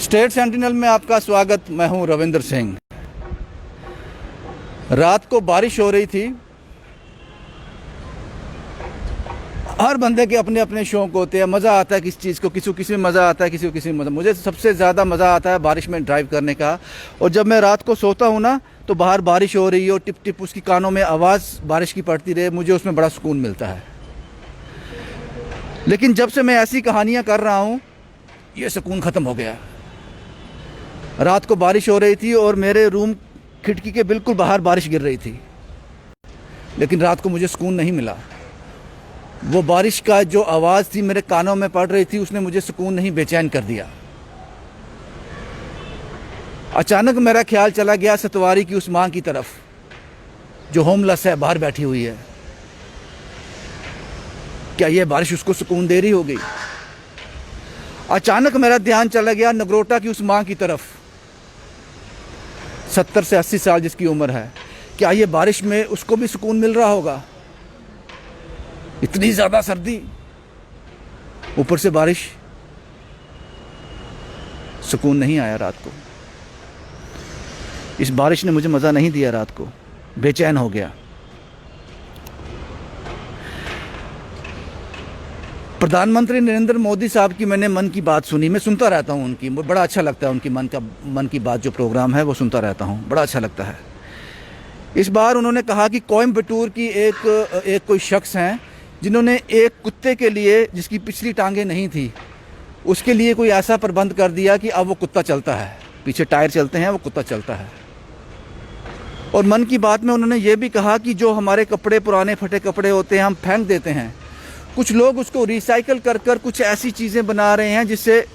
State sentinel में आपका स्वागत। मैं हूं रविंद्र सिंह। रात को बारिश हो रही थी। हर बंदे के अपने अपने शौक होते हैं। मज़ा आता है किसी चीज़ को, किसी को किसी में मज़ा आता है, किसी को किसी में मज़ा। मुझे सबसे ज़्यादा मज़ा आता है बारिश में ड्राइव करने का। और जब मैं रात को सोता हूँ ना, तो बाहर बारिश हो रही हो, टिप टिप उसकी कानों में आवाज़ बारिश की पड़ती रहे, मुझे उसमें बड़ा सुकून मिलता है। लेकिन जब से मैं ऐसी कहानियाँ कर रहा हूँ, ये सुकून ख़त्म हो गया। रात को बारिश हो रही थी और मेरे रूम खिड़की के बिल्कुल बाहर बारिश गिर रही थी, लेकिन रात को मुझे सुकून नहीं मिला। वो बारिश का जो आवाज़ थी मेरे कानों में पड़ रही थी, उसने मुझे सुकून नहीं, बेचैन कर दिया। अचानक मेरा ख्याल चला गया सतवारी की उस माँ की तरफ जो होमलेस है, बाहर बैठी हुई है। क्या ये बारिश उसको सुकून दे रही होगी? अचानक मेरा ध्यान चला गया नगरोटा की उस माँ की तरफ, 70 से 80 साल जिसकी उम्र है। क्या ये बारिश में उसको भी सुकून मिल रहा होगा? इतनी ज़्यादा सर्दी, ऊपर से बारिश, सुकून नहीं आया रात को। इस बारिश ने मुझे मज़ा नहीं दिया, रात को बेचैन हो गया। प्रधानमंत्री नरेंद्र मोदी साहब की मैंने मन की बात सुनी। मैं सुनता रहता हूँ उनकी, बड़ा अच्छा लगता है उनकी मन की बात जो प्रोग्राम है वो सुनता रहता हूँ, बड़ा अच्छा लगता है। इस बार उन्होंने कहा कि कोयम्बटूर की एक कोई शख्स हैं जिन्होंने एक कुत्ते के लिए, जिसकी पिछली टांगें नहीं थी, उसके लिए कोई ऐसा प्रबंध कर दिया कि अब वो कुत्ता चलता है, पीछे टायर चलते हैं, वो कुत्ता चलता है। और मन की बात में उन्होंने ये भी कहा कि जो हमारे कपड़े, पुराने फटे कपड़े होते हैं, हम फेंक देते हैं, कुछ लोग उसको रिसाइकल कर कर कुछ ऐसी चीज़ें बना रहे हैं जिससे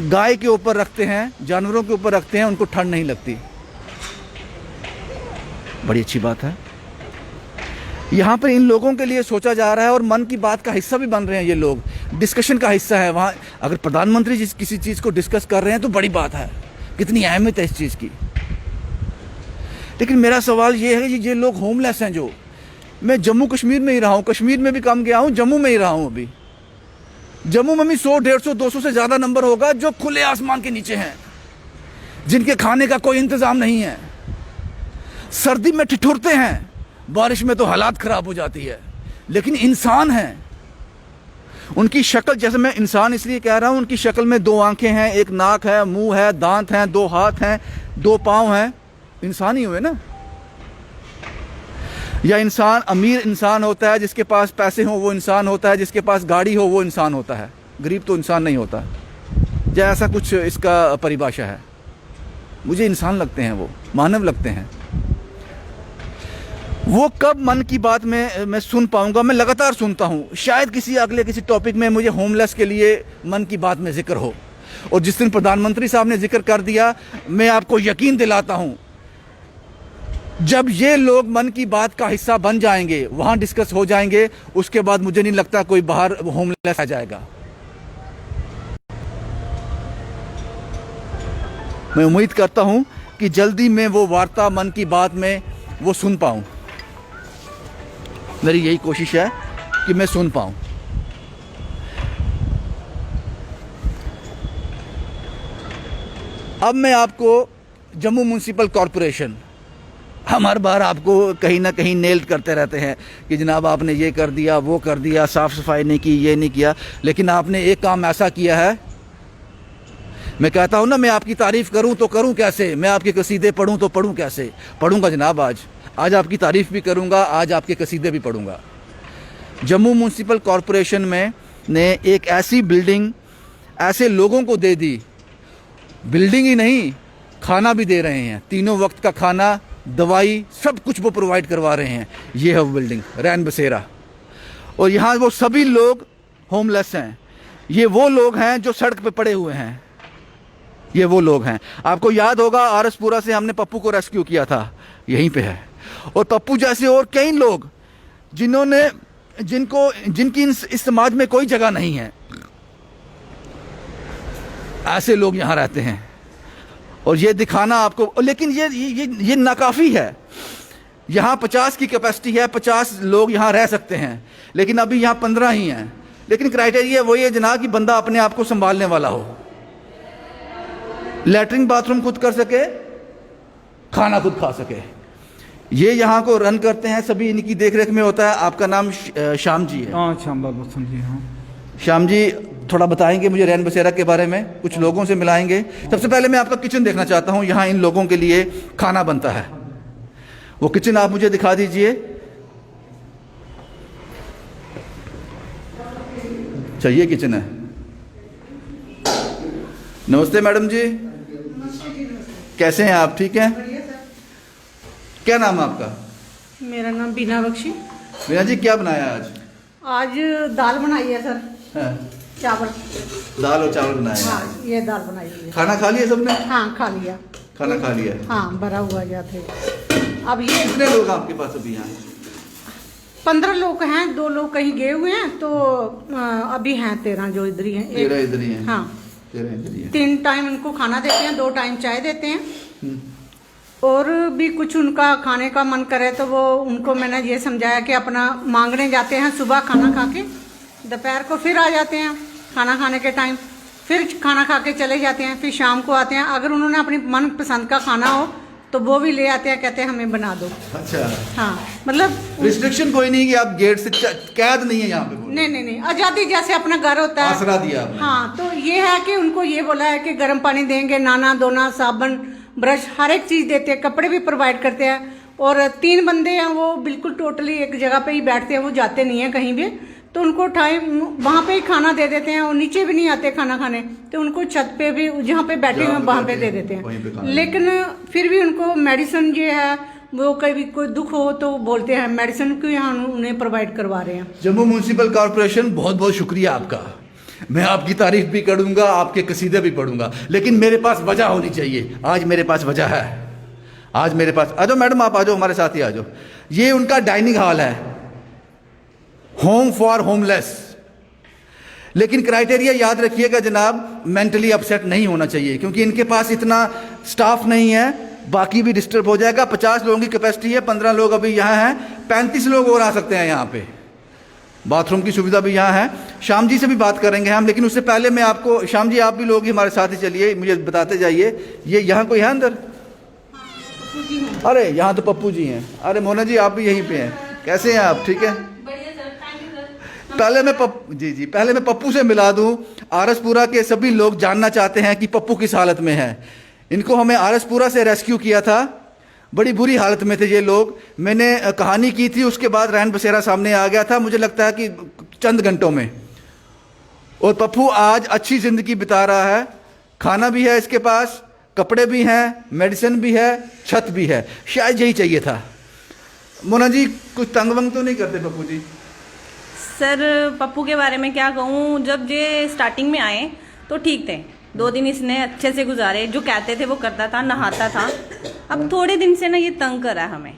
गाय के ऊपर रखते हैं, जानवरों के ऊपर रखते हैं, उनको ठंड नहीं लगती। बड़ी अच्छी बात है। यहाँ पर इन लोगों के लिए सोचा जा रहा है और मन की बात का हिस्सा भी बन रहे हैं ये लोग, डिस्कशन का हिस्सा है। वहाँ अगर प्रधानमंत्री किसी चीज़ को डिस्कस कर रहे हैं तो बड़ी बात है, कितनी अहमियत है इस चीज़ की। लेकिन मेरा सवाल ये है कि ये लोग होमलेस हैं, जो मैं जम्मू कश्मीर में ही रहा हूँ, कश्मीर में भी कम गया हूँ, जम्मू में ही रहा हूँ। अभी जम्मू में भी 100, 150, 200 से ज़्यादा नंबर होगा जो खुले आसमान के नीचे हैं, जिनके खाने का कोई इंतज़ाम नहीं है, सर्दी में ठिठुरते हैं, बारिश में तो हालात ख़राब हो जाती है, लेकिन इंसान हैं। उनकी शक्ल, जैसे मैं इंसान इसलिए कह रहा हूँ, उनकी शक्ल में 2 आंखें हैं, 1 नाक है, मुंह है, दांत हैं, 2 हाथ हैं, 2 पाँव हैं, इंसान ही हुए ना। या इंसान अमीर इंसान होता है, जिसके पास पैसे हों वो इंसान होता है, जिसके पास गाड़ी हो वो इंसान होता है, गरीब तो इंसान नहीं होता। या ऐसा कुछ इसका परिभाषा है। मुझे इंसान लगते हैं, वो मानव लगते हैं। वो कब मन की बात में मैं सुन पाऊंगा? मैं लगातार सुनता हूँ, शायद किसी टॉपिक में मुझे होमलेस के लिए मन की बात में जिक्र हो। और जिस दिन प्रधानमंत्री साहब ने जिक्र कर दिया, मैं आपको यकीन दिलाता हूँ, जब ये लोग मन की बात का हिस्सा बन जाएंगे, वहां डिस्कस हो जाएंगे, उसके बाद मुझे नहीं लगता कोई बाहर होमलेस आ जाएगा। मैं उम्मीद करता हूं कि जल्दी मैं वो वार्ता मन की बात में वो सुन पाऊं। मेरी यही कोशिश है कि मैं सुन पाऊं। अब मैं आपको जम्मू म्युनिसिपल कॉरपोरेशन, हम हर बार आपको कहीं ना कहीं नेल्ड करते रहते हैं कि जनाब आपने ये कर दिया, वो कर दिया, साफ़ सफाई नहीं की, ये नहीं किया, लेकिन आपने एक काम ऐसा किया है। मैं कहता हूँ ना, मैं आपकी तारीफ़ करूँ तो करूँ कैसे, मैं आपके कसीदे पढ़ूँ तो पढ़ूँ कैसे? पढ़ूँगा जनाब, आज आपकी तारीफ़ भी करूँगा, आज आपके कसीदे भी पढ़ूँगा। जम्मू म्युनिसिपल कॉरपोरेशन में ने एक ऐसी बिल्डिंग ऐसे लोगों को दे दी, बिल्डिंग ही नहीं, खाना भी दे रहे हैं, 3 वक्त का खाना, दवाई, सब कुछ वो प्रोवाइड करवा रहे हैं। ये है वो बिल्डिंग, रैन बसेरा। और यहाँ वो सभी लोग होमलेस हैं। ये वो लोग हैं जो सड़क पे पड़े हुए हैं, ये वो लोग हैं। आपको याद होगा आरएसपुरा से हमने पप्पू को रेस्क्यू किया था, यहीं पे है। और पप्पू जैसे और कई लोग जिनकी इस समाज में कोई जगह नहीं है, ऐसे लोग यहाँ रहते हैं। और ये दिखाना आपको, लेकिन ये नाकाफ़ी है। यहाँ 50 की कैपेसिटी है, 50 लोग यहाँ रह सकते हैं, लेकिन अभी यहाँ 15 ही हैं। लेकिन क्राइटेरिया वही है जनाब कि बंदा अपने आप को संभालने वाला हो। लैट्रिन बाथरूम खुद कर सके, खाना खुद खा सके। ये यहाँ को रन करते हैं, सभी इनकी देखरेख में होता है। आपका नाम श्याम जी है? हाँ, श्यामलाल बच्चन जी। हाँ श्याम जी, थोड़ा बताएंगे मुझे रैन बसेरा के बारे में, कुछ लोगों से मिलाएंगे। सबसे पहले मैं आपका किचन देखना चाहता हूँ, यहाँ इन लोगों के लिए खाना बनता है, वो किचन आप मुझे दिखा दीजिए। चाहिए किचन है। नमस्ते मैडम जी, कैसे हैं आप? ठीक हैं? क्या नाम है आपका? मेरा नाम बीना बख्शी। बीना जी, क्या बनाया आज? आज दाल बनाई है सर। हाँ, चावल, दाल और चावल बनाया है। हाँ ये दाल बनाई है। खाना खा लिया सबने? हाँ खा लिया। खाना खा लिया? हाँ भरा हुआ जाते। अब ये कितने लोग आपके पास अभी यहाँ? 15 लोग हैं, 2 लोग कहीं गए हुए हैं, तो अभी हैं 13 जो इधर ही हैं। 13 इधर ही हैं? हाँ 13 इधर ही हैं। 3 टाइम उनको खाना देते हैं, 2 टाइम चाय देते हैं। और भी कुछ उनका खाने का मन करे तो वो उनको मैंने ये समझाया कि अपना मांगने जाते हैं, सुबह खाना खा के दोपहर को फिर आ जाते हैं, खाना खाने के टाइम फिर खाना खा के चले जाते हैं, फिर शाम को आते हैं। अगर उन्होंने अपनी मन पसंद का खाना हो तो वो भी ले आते हैं, कहते हैं हमें बना दो। अच्छा, हाँ मतलब रिस्ट्रिक्शन कोई नहीं कि आप गेट से कैद नहीं है यहाँ पे? नहीं, आज़ादी जैसे अपना घर होता है, आसरा दिया आपने। हाँ, तो ये है कि उनको ये बोला है कि गर्म पानी देंगे, नाना धोना, साबुन, ब्रश, हर एक चीज़ देते हैं, कपड़े भी प्रोवाइड करते हैं। और 3 बंदे हैं, वो बिल्कुल टोटली एक जगह पे ही बैठते हैं, वो जाते नहीं हैं कहीं भी। तो उनको टाइम वहाँ पे ही खाना दे देते हैं, और नीचे भी नहीं आते खाना खाने, तो उनको छत पे भी जहाँ पे बैठे हुए वहाँ पे दे देते हैं। लेकिन फिर भी उनको मेडिसिन जो है वो कभी कोई दुख हो तो बोलते हैं मेडिसिन को यहाँ उन्हें प्रोवाइड करवा रहे हैं। जम्मू म्यूनसिपल कॉर्पोरेशन, बहुत बहुत शुक्रिया आपका। मैं आपकी तारीफ भी करूंगा, आपके कसीदे भी पढ़ूंगा, लेकिन मेरे पास वजह होनी चाहिए। आज मेरे पास वजह है, आज मेरे पास। आ जाओ मैडम, आप आ जाओ, हमारे साथ ही आ जाओ। ये उनका डाइनिंग हॉल है, होम फॉर होमलेस। लेकिन क्राइटेरिया याद रखिएगा जनाब, मेंटली अपसेट नहीं होना चाहिए, क्योंकि इनके पास इतना स्टाफ नहीं है, बाकी भी डिस्टर्ब हो जाएगा। 50 लोगों की कैपेसिटी है, 15 लोग अभी यहाँ हैं, 35 लोग और आ सकते हैं यहाँ पे। बाथरूम की सुविधा भी यहाँ है। श्याम जी से भी बात करेंगे हम, लेकिन उससे पहले मैं आपको, श्याम जी आप भी लोग ही हमारे साथ ही चलिए, मुझे बताते जाइए। ये यहाँ कोई है अंदर? अरे यहाँ तो पप्पू जी हैं। अरे मोना जी आप भी यहीं पे हैं, कैसे हैं आप? ठीक है, पहले मैं पहले मैं पप्पू से मिला दूं। आरसपुरा के सभी लोग जानना चाहते हैं कि पप्पू किस हालत में है। इनको हमें आरसपुरा से रेस्क्यू किया था, बड़ी बुरी हालत में थे ये लोग। मैंने कहानी की थी, उसके बाद रैन बसेरा सामने आ गया था, मुझे लगता है कि चंद घंटों में। और पप्पू आज अच्छी ज़िंदगी बिता रहा है, खाना भी है इसके पास, कपड़े भी हैं, मेडिसिन भी है, छत भी है। शायद यही चाहिए था। मोना जी कुछ तंग वंग तो नहीं करते पप्पू जी? सर पप्पू के बारे में क्या कहूँ, जब ये स्टार्टिंग में आए तो ठीक थे, 2 दिन इसने अच्छे से गुजारे, जो कहते थे वो करता था, नहाता था। अब थोड़े दिन से ना ये तंग कर रहा है हमें।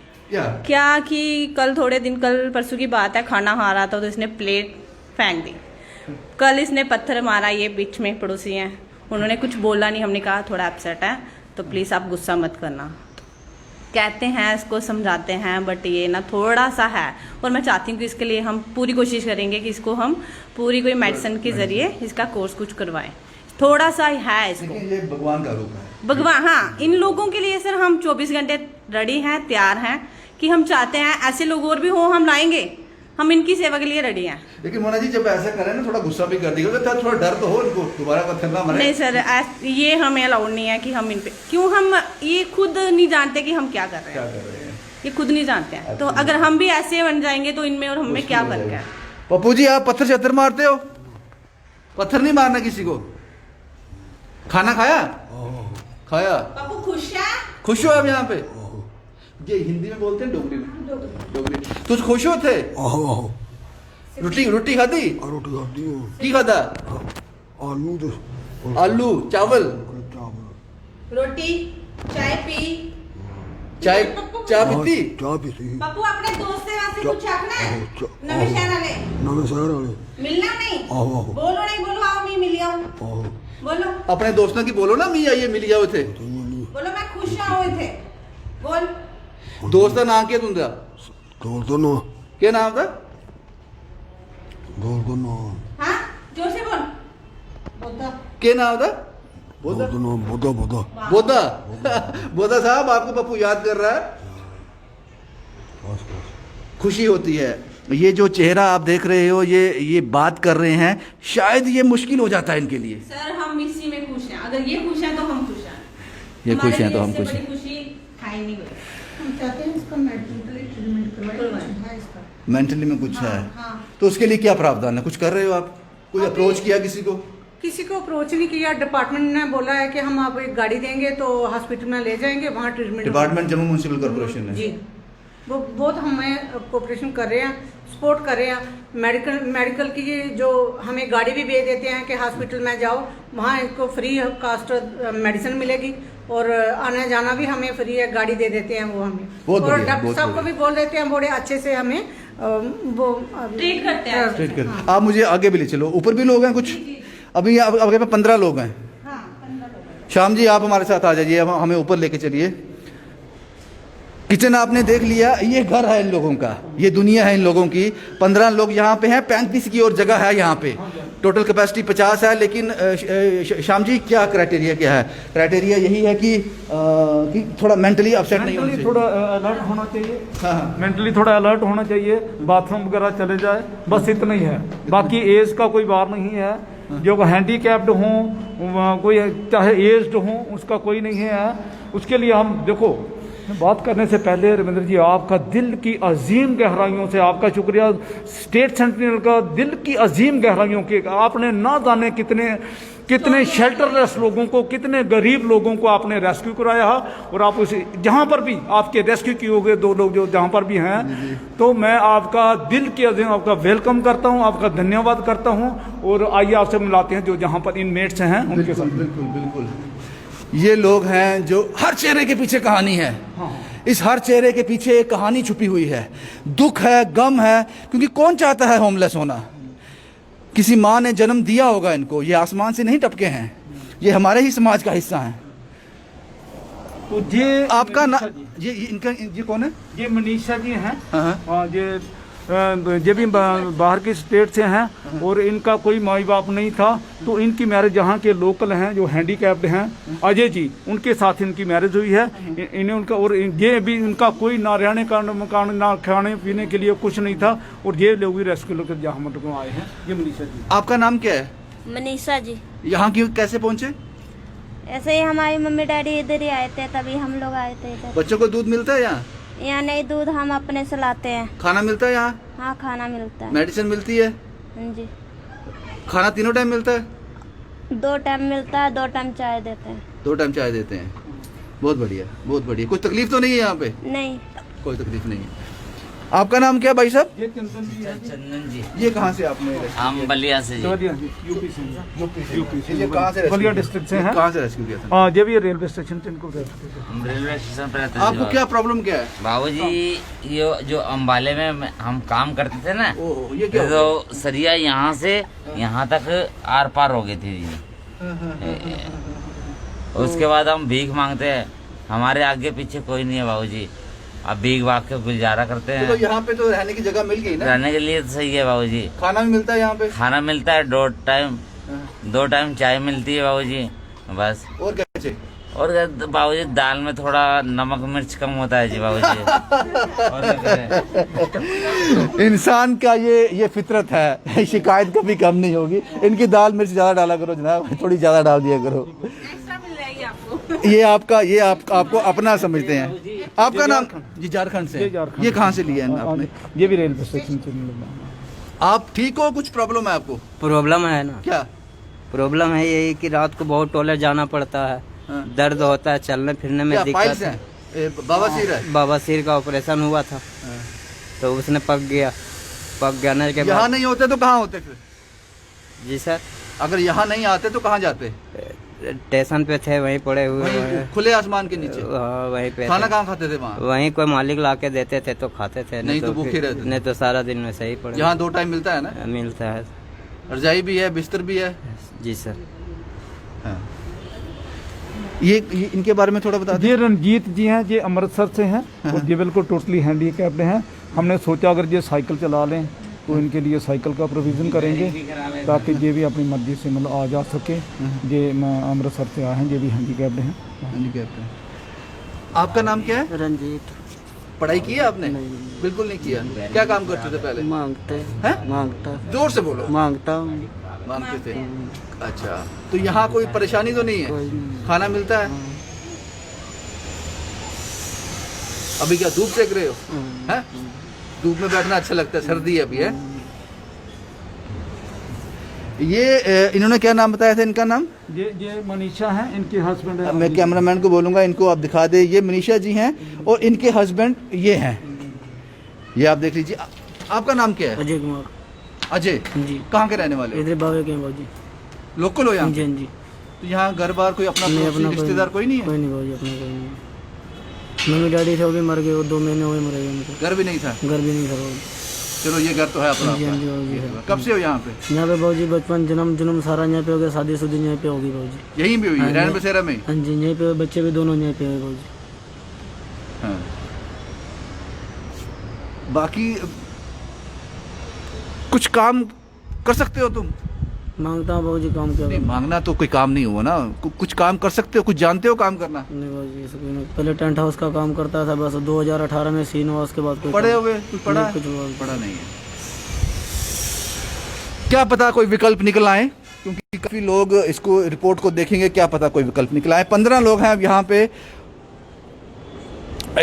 क्या कि कल परसों की बात है, खाना खा रहा था तो इसने प्लेट फेंक दी। कल इसने पत्थर मारा, ये बीच में पड़ोसी हैं, उन्होंने कुछ बोला नहीं, हमने कहा थोड़ा अपसेट है तो प्लीज़ आप गुस्सा मत करना। कहते हैं, इसको समझाते हैं, बट ये ना थोड़ा सा है। और मैं चाहती हूँ कि इसके लिए हम पूरी कोशिश करेंगे कि इसको हम पूरी कोई मेडिसिन के जरिए इसका कोर्स कुछ करवाएं। थोड़ा सा है इसको, ये भगवान का रूप है। भगवान, हाँ, इन लोगों के लिए सर हम 24 घंटे रेडी हैं, तैयार हैं कि हम चाहते हैं ऐसे लोग और भी हो, हम लाएंगे, हम इनकी सेवा के लिए रेडी हैं। लेकिन मोना जी जब ऐसा करें ना, थोड़ा गुस्सा भी कर दिया तो थोड़ा डर तो हो इनको, दोबारा पत्थर ना मारे। नहीं सर, ये हमें अलाउड नहीं है कि हम इन पे, क्यों, हम ये खुद नहीं जानते कि हम क्या कर रहे हैं, ये खुद नहीं जानते हैं। तो अगर हम भी ऐसे बन जाएंगे तो इनमें और हमें क्या फर्क है? पप्पू जी आप पत्थर छत्तर मारते हो? पत्थर नहीं मारना किसी को। खाना खाया? खाया। पप्पू खुश है? खुश हो आप यहाँ पे? ये हिंदी में बोलते हैं, डोगरी में? डोगरी। तुझ खुश हो थे? रोटी रोटी खाधी? की खाधा? आलू चावल, रोटी, चाय पी, चाय पीती? पप्पू अपने दोस्त से वास्ते कुछ आखना है? नवे शहर वाले मिलना नहीं? बोलो नहीं, बोलो आओ मैं मिल आओ, बोलो अपने दोस्तों की बोलो ना, मी आइए मिल जाओ थे, बोलो मैं खुश हुए थे, बोल। दोस्त का नाम क्या तुंदा? क्या नाम था? हाँ जोर से बोल, क्या नाम था? बोधा बोधा बोधा बोधा बोधा साहब, आपको पप्पू याद कर रहा है, खुशी होती है। ये जो चेहरा आप देख रहे हो, ये बात कर रहे हैं, शायद ये मुश्किल हो जाता है इनके लिए। सर हम इसी में खुश हैं, अगर ये खुश हैं तो हम खुश हैं, ये खुश हैं तो हम हमारे लिए खुश इससे हैं। बड़ी खुशी है ही नहीं कोई। हम चाहते हैं इसका मेंटली ट्रीटमेंट करवाएं इसका। मेंटली में कुछ है, हाँ। तो उसके लिए क्या प्रावधान है? कुछ कर रहे हो आप? कुछ अप्रोच किया किसी को? किसी को अप्रोच नहीं किया। डिपार्टमेंट ने बोला है कि हम आप एक गाड़ी देंगे तो हॉस्पिटल में ले जाएंगे, वहाँ treatment. Department Jammu municipal corporation है जी, वो बहुत हमें कोऑपरेशन कर रहे हैं, सपोर्ट कर रहे हैं। मेडिकल की ये जो हमें गाड़ी भी भेज देते हैं कि हॉस्पिटल में जाओ, वहाँ इनको फ्री कास्ट मेडिसिन मिलेगी और आना जाना भी हमें फ्री है, गाड़ी दे देते हैं वो हमें। बहुत और बढ़िया, डॉक्टर बहुत साहब को भी बोल देते हैं, बड़े अच्छे से हमें वो ट्रीट करते हैं। ट्रीट कर। आप मुझे आगे भी ले चलो, ऊपर भी लोग हैं कुछ, अभी आपके पास 15 लोग हैं। श्याम जी आप हमारे साथ आ जाइए, हमें ऊपर लेके चलिए। किचन आपने देख लिया, ये घर है इन लोगों का, ये दुनिया है इन लोगों की। 15 लोग यहाँ पे हैं, 35 की और जगह है यहाँ पे। टोटल कैपेसिटी 50 है, लेकिन श्याम जी क्या क्राइटेरिया क्या है? क्राइटेरिया यही है कि थोड़ा मेंटली अपसेट नहीं होना चाहिए। थोड़ा अलर्ट होना चाहिए। हाँ। मेंटली थोड़ा अलर्ट होना चाहिए, बाथरूम वगैरह चले जाए, बस इतना ही है। बाकी एज का कोई बार नहीं है। जो हैंडीकैप्ड हों, कोई चाहे एज्ड हों, उसका कोई नहीं है। उसके लिए हम देखो, बात करने से पहले रविंद्र जी आपका दिल की अजीम गहराइयों से आपका शुक्रिया। स्टेट सेंटिनल का दिल की अजीम गहराइयों के, आपने ना जाने कितने शेल्टरलेस लोगों को, कितने गरीब लोगों को आपने रेस्क्यू कराया। और आप उसे जहाँ पर भी आपके रेस्क्यू किए हुए 2 लोग जो जहाँ पर भी हैं, तो मैं आपका दिल की अजीम आपका वेलकम करता हूँ, आपका धन्यवाद करता हूँ। और आइए आपसे मिलाते हैं जो जहाँ पर इनमेट्स हैं उनके साथ। बिल्कुल बिल्कुल, ये लोग हैं जो हर चेहरे के पीछे कहानी है। इस हर चेहरे के पीछे एक कहानी छुपी हुई है, दुख है, गम है। क्योंकि कौन चाहता है होमलेस होना? किसी माँ ने जन्म दिया होगा इनको, ये आसमान से नहीं टपके हैं, ये हमारे ही समाज का हिस्सा हैं। तो ये आपका ना, ये इनका, ये कौन है? ये मनीषा जी हैं। हाँ। हाँ, ये भी बाहर के स्टेट से हैं और इनका कोई माई बाप नहीं था, तो इनकी मैरिज यहाँ के लोकल हैं जो हैंडीकैप्ड हैं, अजय जी, उनके साथ इनकी मैरिज हुई है। इन्हें उनका, और ये भी इनका कोई ना रहने का मकान, ना खाने पीने के लिए कुछ नहीं था, और ये लोग भी रेस्क्यू लेकर जहाँ मतलब आए हैं। ये मनीषा जी। आपका नाम क्या है? मनीषा जी। यहाँ क्यों, कैसे पहुँचे? ऐसे ही हमारी मम्मी डैडी इधर ही आए थे, तभी हम लोग आए थे इधर। बच्चों को दूध मिलता है यहाँ? यहाँ नहीं, दूध हम अपने से लाते हैं। खाना मिलता है यहाँ? हाँ, खाना मिलता है। मेडिसिन मिलती है? हाँ जी। खाना तीनों टाइम मिलता है? 2 टाइम मिलता है, 2 टाइम चाय देते हैं। 2 टाइम चाय देते हैं। बहुत बढ़िया, बहुत बढ़िया। कोई तकलीफ तो नहीं है यहाँ पे? नहीं। कोई तकलीफ नहीं है। आपका नाम क्या है भाई साहब? ये चंदन जी है। चंदन जी, ये कहाँ से आपने? हम बलिया से जी। बलिया जी, यूपी से। ये कहाँ से बलिया डिस्ट्रिक्ट से हैं। कहाँ से रेस्क्यू किया था? हाँ, ये भी रेलवे स्टेशन से इनको rescue किया। हम रेलवे स्टेशन पर रहते थे। आपको क्या प्रॉब्लम क्या है? बाबूजी, ये जो अम्बाले में हम काम करते थे ना, ओह, ये क्या हो तो सरिया यहाँ से यहाँ तक आर पार हो गई थी जी। उसके बाद हम भीख मांगते हैं, हमारे आगे पीछे कोई नहीं है बाबूजी, अब भीख मांग के गुजारा करते तो हैं। यहाँ पे तो रहने की जगह मिल गई ना? रहने के लिए तो सही है बाबूजी। खाना भी मिलता है यहाँ पे? खाना मिलता है 2 टाइम चाय मिलती है बाबूजी, बस। और क्या चाहिए? और बाबूजी दाल में थोड़ा नमक मिर्च कम होता है जी बाबूजी। और क्या करें? इंसान का ये फितरत है, शिकायत कभी कम नहीं होगी। इनकी दाल मिर्च ज्यादा डाला करो जनाब, थोड़ी ज्यादा डाल दिया करो। ये आपको अपना समझते हैं। आपका नाम? जी, झारखंड से। ये कहाँ से लिया है आपने? ये भी रेलवे स्टेशन से मिला। आप ठीक हो? कुछ प्रॉब्लम है आपको? प्रॉब्लम है ना। क्या प्रॉब्लम है यही कि रात को बहुत टॉयलेट जाना पड़ता है। हाँ। दर्द होता है, चलने फिरने में क्या दिक्कत फाइल्स है। हैं? बवासीर है? बवासीर का ऑपरेशन हुआ था, तो उसने पक गया के यहाँ बाद। नहीं होते तो कहाँ होते फिर? जी सर, अगर यहाँ नहीं आते तो कहाँ जाते? स्टेशन पे थे, वहीं पड़े हुए हैं। खुले आसमान के नीचे? हाँ, वहीं पे खाना थे। कहाँ खाते थे वहाँ? वहीं कोई मालिक ला के देते थे तो खाते थे, नहीं तो भूखे फिर- रहते थे। नहीं तो सारा दिन में सही पड़े। यहाँ 2 टाइम मिलता है ना? मिलता है। रजाई भी है, बिस्तर भी है। जी सर। हाँ। ये इनके बारे में थोड़ा बता दें। ये रणजीत जी हैं, ये अमृतसर से हैं और ये बिल्कुल टोटली हैंडीकैप्ड हैं। हमने सोचा अगर ये साइकिल चला लें तो इनके लिए साइकिल का प्रोविज़न करेंगे ताकि ये भी अपनी मर्जी से मतलब आ जा सके। ये अमृतसर से आए हैं, ये भी हैंडीकैप्ड हैं। हैंडीकैप्ड है। आपका नाम क्या है? रंजीत। पढ़ाई की है आपने? बिल्कुल नहीं किया। क्या काम करते थे पहले? मांगते हैं? मांगता जोर से बोलो। मांगता हूँ। मांगते थे। अच्छा, तो यहाँ कोई परेशानी तो नहीं है? कोई नहीं। खाना मिलता है? अभी क्या धूप सेक रहे हो? हैं? धूप में बैठना अच्छा लगता है, सर्दी है अभी है। ये इन्होंने क्या नाम बताया था इनका नाम? ये मनीषा हैं, इनके हस्बैंड हैं। मैं कैमरामैन को बोलूंगा इनको आप दिखा दे। ये मनीषा जी हैं और इनके हस्बैंड ये हैं। ये आप देख लीजिए। आपका नाम क्या है? अजय कुमार। अजय जी। कहाँ के रहने वाले हो? इधर बाबे के बाबूजी। लोकल हो यहाँ? जी जी। तो यहाँ घर बार कोई अपना नहीं, पड़ोसी, अपना रिश्तेदार कोई नहीं है? कोई नहीं बाबूजी, अपना कोई नहीं। मम्मी डैडी थे वो भी मर गए, वो 2 महीने हुए मरे गए उनको। घर भी नहीं था? घर भी नहीं था बाबूजी। चलो ये घर तो है अपना जी हाँ जी आपका। बाबूजी है। कब से हो यहाँ पे? यहाँ पे बाबूजी बचपन जन्म सारा यहाँ पे हो गया, शादी यहीं पे होगी बाबूजी। यहीं भी हुई है, हाँ, रैन नहीं। बसेरा में? हाँ जी, यहीं पे बच्चे भी दोनों यहीं पे हुए बाबूजी। हाँ। बाकी कुछ काम कर सकते हो तुम? मांगता हूँ बाबूजी, काम क्या नहीं, करूं? मांगना तो कोई काम नहीं हुआ ना। कुछ काम कर सकते हो? कुछ जानते हो काम करना? नहीं बाबूजी, ऐसा कोई नहीं। पहले टेंट हाउस का काम करता था, बस 2018 में सीन हुआ, उसके बाद कोई पढ़े काम- हुए कुछ पढ़ा? नहीं, कुछ बाबूजी। पढ़ा नहीं है। क्या पता कोई विकल्प निकल आए, क्योंकि काफी लोग इसको रिपोर्ट को देखेंगे, क्या पता कोई विकल्प निकल आए। 15 लोग हैं अब यहाँ पे।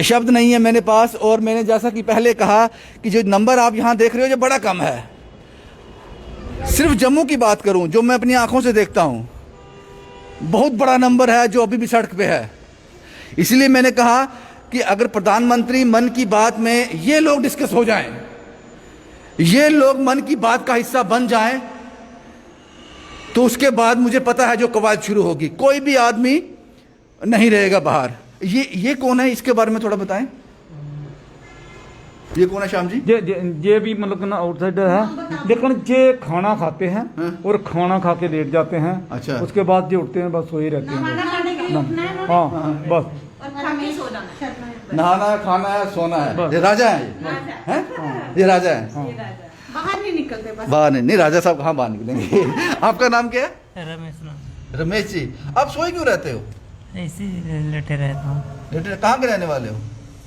शब्द नहीं है मेरे पास। और मैंने जैसा कि पहले कहा कि जो नंबर आप यहाँ देख रहे हो, ये बड़ा कम है। सिर्फ जम्मू की बात करूं, जो मैं अपनी आंखों से देखता हूं, बहुत बड़ा नंबर है जो अभी भी सड़क पे है। इसलिए मैंने कहा कि अगर प्रधानमंत्री मन की बात में ये लोग डिस्कस हो जाएं, ये लोग मन की बात का हिस्सा बन जाएं, तो उसके बाद मुझे पता है जो कवायद शुरू होगी, कोई भी आदमी नहीं रहेगा बाहर। ये कौन है, इसके बारे में थोड़ा बताएं। ये कौन है श्याम जी? ये भी मतलब ना आउटसाइडर है, लेकिन ये खाना खाते हैं और खाना खा के लेट जाते हैं। अच्छा। उसके बाद ये उठते हैं, बस वही रहते हैं। हाँ बस। नहाना है, खाना है, सोना है। ये राजा है? ये राजा है। बाहर नहीं निकलते बस। बाहर नहीं राजा साहब कहाँ बाहर निकलेंगे। आपका नाम क्या है? रमेश। रमेश जी। आप सोए क्यों रहते हो? ऐसे लेटे रहता हूँ। बेटे कहाँ के रहने वाले हो?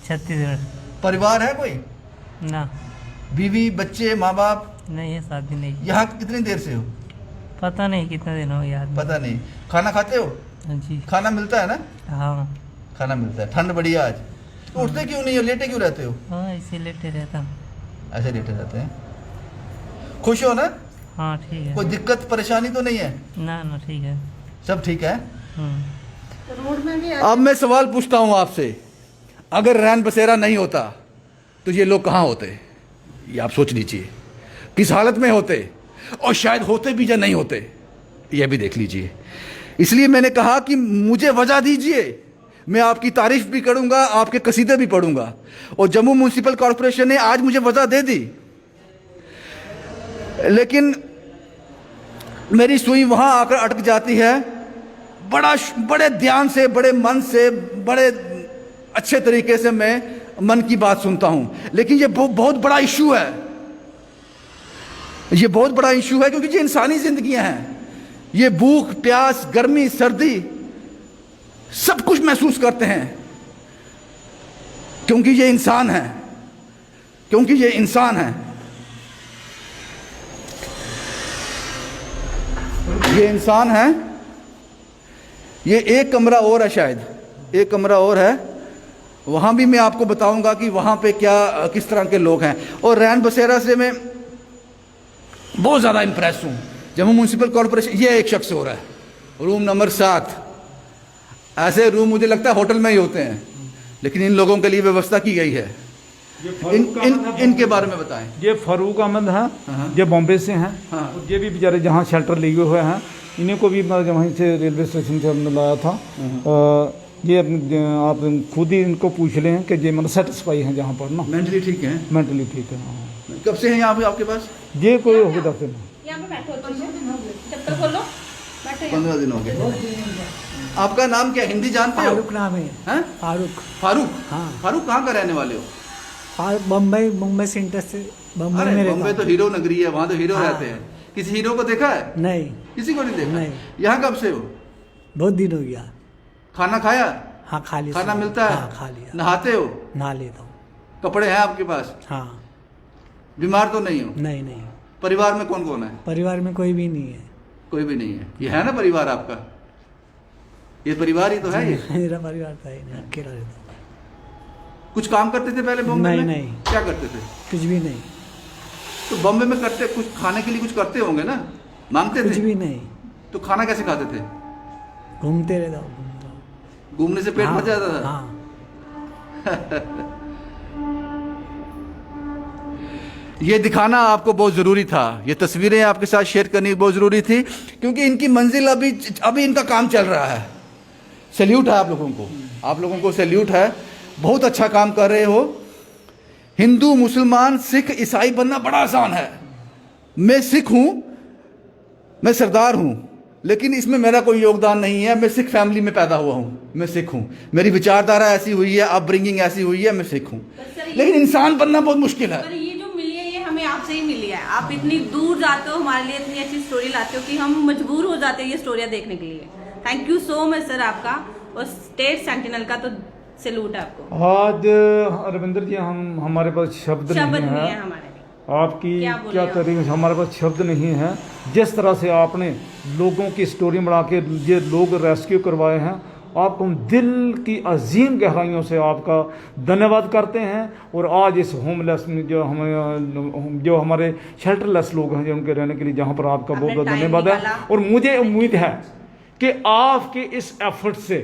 छत्तीसगढ़। परिवार है कोई? ना, बीवी बच्चे माँ बाप? नहीं है, शादी नहीं। यहाँ कितनी देर से हो? पता नहीं कितना दिन हो याद। पता नहीं। खाना खाते हो? जी खाना मिलता है ना? हाँ। खाना मिलता है। ठंड बड़ी है आज, तो उठते क्यों नहीं हो, लेटे क्यों रहते हो? हाँ, ऐसे लेटे रहता हूँ। ऐसे लेटे रहते हैं। खुश हो ना? हाँ ठीक है। कोई दिक्कत परेशानी तो नहीं है? ना ना ठीक है। सब ठीक है। रोड में भी अब मैं सवाल पूछता हूं आपसे, अगर रैन बसेरा नहीं होता तो ये लोग कहाँ होते? ये आप सोच लीजिए, किस हालत में होते, और शायद होते भी या नहीं होते, ये भी देख लीजिए। इसलिए मैंने कहा कि मुझे वजह दीजिए, मैं आपकी तारीफ भी करूंगा, आपके कसीदे भी पढ़ूंगा। और जम्मू म्युनिसिपल कॉरपोरेशन ने आज मुझे वजह दे दी, लेकिन मेरी सुई वहां आकर अटक जाती है। बड़े ध्यान से, बड़े मन से, बड़े अच्छे तरीके से मैं मन की बात सुनता हूं, लेकिन ये बहुत बड़ा इशू है। ये बहुत बड़ा इशू है, क्योंकि ये इंसानी जिंदगियां हैं। ये भूख प्यास गर्मी सर्दी सब कुछ महसूस करते हैं, क्योंकि ये इंसान है, क्योंकि ये इंसान है। ये इंसान है। ये एक कमरा और है, शायद एक कमरा और है, वहाँ भी मैं आपको बताऊंगा कि वहाँ पे क्या किस तरह के लोग हैं। और रैन बसेरा से मैं बहुत ज़्यादा इम्प्रेस हूँ। जम्मू म्युनिसिपल कॉरपोरेशन, ये एक शख्स हो रहा है, रूम नंबर 7। ऐसे रूम मुझे लगता है होटल में ही होते हैं, लेकिन इन लोगों के लिए व्यवस्था की गई है। इनके बारे में बताएं। ये फारूक अहमद हैं, ये बॉम्बे से हैं। हाँ। ये भी बेचारे जहाँ शेल्टर लिए हुए हैं, इन्हीं को भी वहीं से रेलवे स्टेशन से हमने लाया था। ये आप खुद ही इनको पूछ लें कि ये मतलब सेटिस्फाई हैं जहाँ पर ना, मेंटली ठीक है? मेंटली ठीक है। हाँ। कब से हैं यहाँ पे आपके पास? ये कोई हो गया 10 दिन। यहाँ पे बैठो, चप्पल खोलो, बैठो। 15 दिन हो गए। आपका नाम क्या, हिंदी जानते हो? फारूक नाम है। हैं? फारूक। फारूक? हाँ। फारूक कहाँ का रहने वाले हो? बम्बई मुंबई सेंटर से बम्बई अरे में बॉम्बे रहता तो हीरो नगरी है, वहाँ तो हीरो हाँ। रहते हैं। किसी हीरो को देखा है? हूँ। नहीं, किसी को नहीं देखा? नहीं। यहाँ कब से हो? बहुत दिन हो गया। खाना खाया? हाँ, खा लिया। खाना मिलता है? हाँ, खा लिया। नहाते हो? नहा लेता हूँ। कपड़े हैं आपके पास? हाँ। बीमार तो नहीं हो? नहीं नहीं, परिवार में कौन कौन है? परिवार में कोई भी नहीं है। कोई भी नहीं है। ये है ना परिवार आपका? ये परिवार ही तो है ये। मेरा परिवार था ही नहीं, अकेला रहता हूँ। कुछ काम करते थे पहले बॉम्बे नहीं, में? नहीं। क्या करते थे? कुछ भी नहीं, तो बॉम्बे में करते कुछ खाने के लिए कुछ करते होंगे ना, मांगते कुछ थे? भी नहीं। तो खाना कैसे खाते थे? घूमते रहता हूँ, घूमता हूँ। घूमने से पेट हाँ, भर जाता था? हाँ। ये दिखाना आपको बहुत ज़रूरी था, ये तस्वीरें आपके साथ शेयर करनी बहुत ज़रूरी थी, क्योंकि इनकी मंजिल अभी इनका काम चल रहा है। सैल्यूट है आप लोगों को सैल्यूट है। बहुत अच्छा काम कर रहे हो। हिंदू, मुसलमान, सिख, ईसाई बनना बड़ा आसान है। मैं सिख हूँ, मैं सरदार हूँ, लेकिन इसमें मेरा कोई योगदान नहीं है। मैं सिख फैमिली में पैदा हुआ हूँ, मैं सिख हूँ, मेरी विचारधारा ऐसी हुई है, अपब्रिंगिंग ऐसी हुई है, मैं सिख हूँ। लेकिन इंसान बनना बहुत मुश्किल है। पर ये जो मिली है ये हमें आपसे ही मिली है। आप इतनी दूर जाते हो, हमारे लिए इतनी अच्छी स्टोरी लाते हो कि हम मजबूर हो जाते हैं ये स्टोरियाँ देखने के लिए। Thank you so much sir आपका, और स्टेट सेंटिनल का तो सैल्यूट है आपको। आज रविंदर जी हमारे पास शब्द नहीं नहीं है है हमारे लिए। आपकी क्या बोले क्या आप? तरीके से, हमारे पास शब्द नहीं है। जिस तरह से आपने लोगों की स्टोरी बना के ये लोग रेस्क्यू करवाए हैं, आपको हम दिल की अजीम गहराइयों से आपका धन्यवाद करते हैं। और आज इस होमलेस में जो हमारे शेल्टरलेस लोग हैं, जो उनके रहने के लिए, जहाँ पर आपका बहुत बहुत आपने धन्यवाद टाइम है। निकाला। और मुझे उम्मीद है कि आपके इस एफर्ट से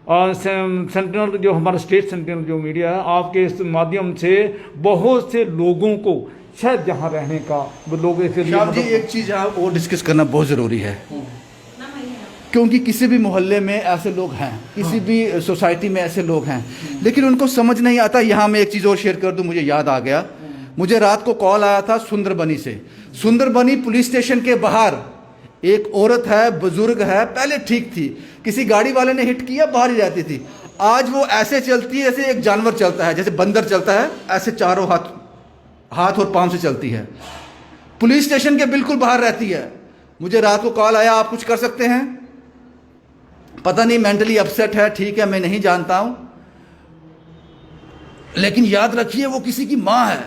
सेंटिनल जो हमारा स्टेट सेंटिनल जो मीडिया है, आपके इस माध्यम से बहुत से लोगों को शायद जहाँ रहने का वो लोग इसके लिए शाम जी, एक चीज़ और डिस्कस करना बहुत ज़रूरी है, क्योंकि किसी भी मोहल्ले में ऐसे लोग हैं, किसी भी सोसाइटी में ऐसे लोग हैं, लेकिन उनको समझ नहीं आता। यहाँ मैं एक चीज़ और शेयर कर दूँ, मुझे याद आ गया। मुझे रात को कॉल आया था सुंदरबनी से। सुंदरबनी पुलिस स्टेशन के बाहर एक औरत है, बुजुर्ग है, पहले ठीक थी, किसी गाड़ी वाले ने हिट किया, बाहर ही रहती थी। आज वो ऐसे चलती है जैसे एक जानवर चलता है, जैसे बंदर चलता है, ऐसे चारों हाथ और पांव से चलती है। पुलिस स्टेशन के बिल्कुल बाहर रहती है। मुझे रात को कॉल आया, आप कुछ कर सकते हैं? पता नहीं मेंटली अपसेट है, ठीक है, मैं नहीं जानता हूं, लेकिन याद रखिए वो किसी की माँ है,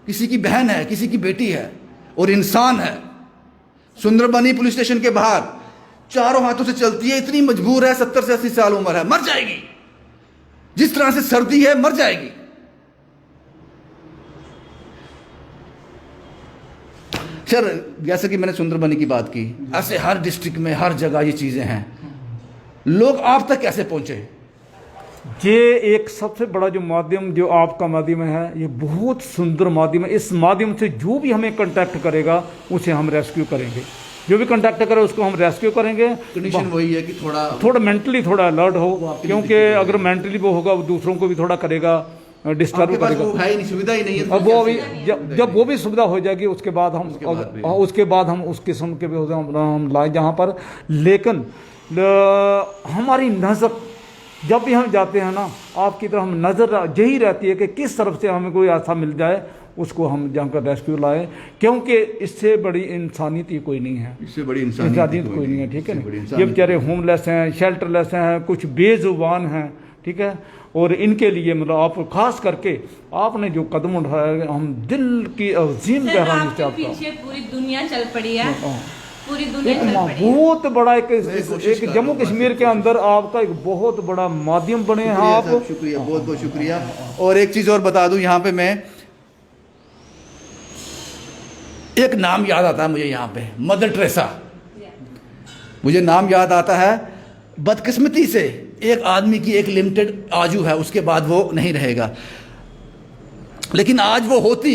किसी की बहन है, किसी की बेटी है और इंसान है। सुंदरबनी पुलिस स्टेशन के बाहर चारों हाथों से चलती है, इतनी मजबूर है, 70 से 80 साल उम्र है, मर जाएगी। जिस तरह से सर्दी है, मर जाएगी। सर, जैसे कि मैंने सुंदरबनी की बात की, ऐसे हर डिस्ट्रिक्ट में हर जगह ये चीजें हैं। लोग आप तक कैसे पहुंचे? ये एक सबसे बड़ा जो माध्यम जो आपका माध्यम है, ये बहुत सुंदर माध्यम है। इस माध्यम से जो भी हमें कांटेक्ट करेगा उसे हम रेस्क्यू करेंगे। जो भी कांटेक्ट करे उसको हम रेस्क्यू करेंगे। कंडीशन वही है कि थोड़ा मेंटली थोड़ा अलर्ट हो, क्योंकि अगर मेंटली वो होगा वो दूसरों को भी थोड़ा करेगा, डिस्टर्ब करेगा। वो है ही नहीं, सुविधा ही नहीं है। अब वो अभी जब वो भी सुविधा हो जाएगी उसके बाद हम उस किस्म के भी हम लाए जहाँ पर। लेकिन हमारी नज़र जब भी हम जाते हैं ना, आपकी तरफ हम नज़र यही रहती है कि किस तरफ से हमें कोई ऐसा मिल जाए उसको हम जहाँ का रेस्क्यू लाए, क्योंकि इससे बड़ी इंसानियत ही कोई नहीं है। इससे बड़ी इंसानियत कोई नहीं है, ठीक है ना। ये बेचारे होमलेस हैं, शेल्टरलेस हैं, कुछ बेजुबान हैं, ठीक है। और इनके लिए मतलब आप खास करके आपने जो कदम उठाया, हम दिल की अजीम गहराई से आपका पीछे पूरी दुनिया चल पड़ी है, पूरी दुनिया चल पड़ी है। बहुत बड़ा एक जम्मू कश्मीर के अंदर आपका एक बहुत बड़ा माध्यम बने हैं आप। शुक्रिया, बहुत बहुत शुक्रिया। और एक चीज़ और बता दूं, यहाँ पे मैं एक नाम याद आता है मुझे, यहाँ पे मदर टेरेसा, मुझे नाम याद आता है। बदकिस्मती से एक आदमी की एक लिमिटेड आजू है, उसके बाद वो नहीं रहेगा, लेकिन आज वो होती।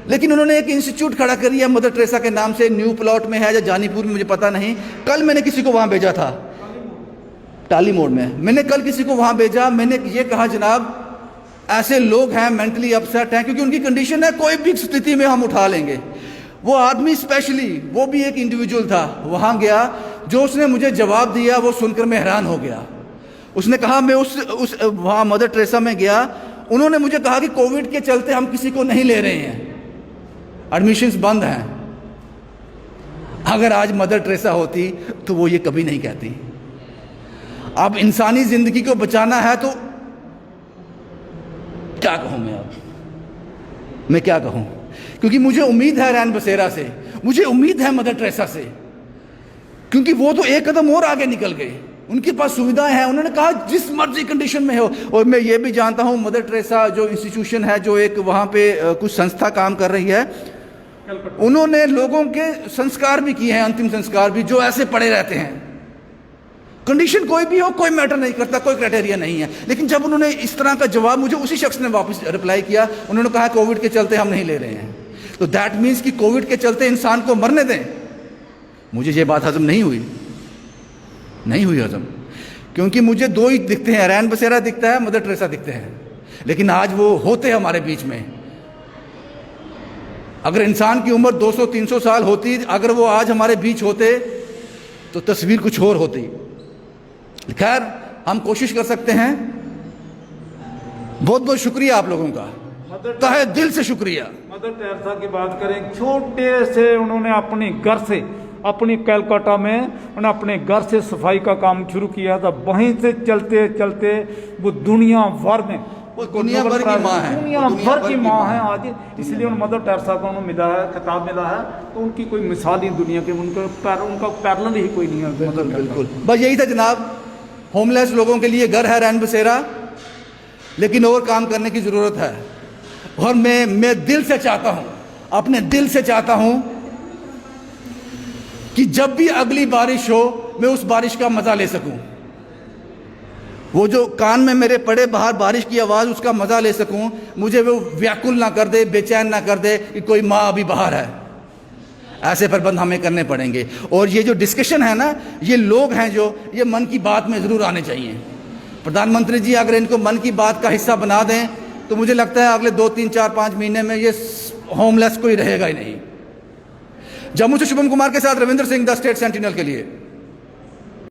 लेकिन उन्होंने एक इंस्टीट्यूट खड़ा कर दिया मदर टेरेसा के नाम से, न्यू प्लॉट में है या जानीपुर में, मुझे पता नहीं। कल मैंने किसी को वहां भेजा था, टाली मोड़ में। मैंने कल किसी को वहां भेजा, मैंने ये कहा जनाब ऐसे लोग हैं, मेंटली अपसेट हैं, क्योंकि उनकी कंडीशन है कोई भी स्थिति में हम उठा लेंगे। वो आदमी स्पेशली, वो भी एक इंडिविजुअल था, वहां गया, जो उसने मुझे जवाब दिया वो सुनकर मैं हैरान हो गया। उसने कहा मैं उस वहाँ मदर टेरेसा में गया उन्होंने मुझे कहा कि कोविड के चलते हम किसी को नहीं ले रहे हैं, एडमिशन्स बंद हैं। अगर आज मदर टेरेसा होती तो वो ये कभी नहीं कहती। अब इंसानी जिंदगी को बचाना है तो क्या कहूं मैं क्या कहूं, क्योंकि मुझे उम्मीद है रैन बसेरा से, मुझे उम्मीद है मदर टेरेसा से, क्योंकि वो तो एक कदम और आगे निकल गए, उनके पास सुविधाएं हैं। उन्होंने कहा जिस मर्जी कंडीशन में हो। और मैं ये भी जानता हूं मदर टेरेसा जो इंस्टीट्यूशन है, जो एक वहां पे कुछ संस्था काम कर रही है, उन्होंने लोगों के संस्कार भी किए हैं, अंतिम संस्कार भी, जो ऐसे पड़े रहते हैं। कंडीशन कोई भी हो, कोई मैटर नहीं करता, कोई क्राइटेरिया नहीं है। लेकिन जब उन्होंने इस तरह का जवाब, मुझे उसी शख्स ने वापस रिप्लाई किया, उन्होंने कहा कोविड के चलते हम नहीं ले रहे हैं। तो दैट मीन्स कि कोविड के चलते इंसान को मरने दें। मुझे ये बात हजम नहीं हुई हजम, क्योंकि मुझे दो ही दिखते हैं, रैन बसेरा दिखता है, मदर टेरेसा दिखते हैं। लेकिन आज वो होते हमारे बीच में। अगर इंसान की उम्र 200-300 साल होती, अगर वो आज हमारे बीच होते तो तस्वीर कुछ और होती। खैर, हम कोशिश कर सकते हैं। बहुत बहुत शुक्रिया आप लोगों का, तहे दिल से शुक्रिया। मदर टेरेसा की बात करें, छोटे से उन्होंने अपने घर से, अपनी कलकत्ता में उन्होंने अपने घर से सफाई का काम शुरू किया था। वहीं से चलते चलते वो दुनिया भर में, वो दुनिया भर की माँ है, दुनिया भर की माँ है आज। इसलिए उन मदर टेरेसा को उन्हें मिला है, खिताब मिला है। तो उनकी कोई मिसाल ही दुनिया के, उनका पैरेलल ही कोई नहीं है। बिल्कुल, बस यही था जनाब। होमलेस लोगों के लिए घर है रैन बसेरा, लेकिन और काम करने की ज़रूरत है। और मैं दिल से चाहता हूँ, अपने दिल से चाहता हूँ कि जब भी अगली बारिश हो, मैं उस बारिश का मज़ा ले सकूँ। वो जो कान में मेरे पड़े बाहर बारिश की आवाज़, उसका मज़ा ले सकूँ। मुझे वो व्याकुल ना कर दे, बेचैन ना कर दे कि कोई माँ अभी बाहर है। ऐसे प्रबंध हमें करने पड़ेंगे। और ये जो डिस्कशन है ना, ये लोग हैं जो ये मन की बात में ज़रूर आने चाहिए। प्रधानमंत्री जी अगर इनको मन की बात का हिस्सा बना दें तो मुझे लगता है अगले 2, 3, 4, 5 महीने में ये होमलेस कोई रहेगा ही नहीं। जम्मू से शुभम कुमार के साथ Ravindra Singh, the state sentinel के लिए।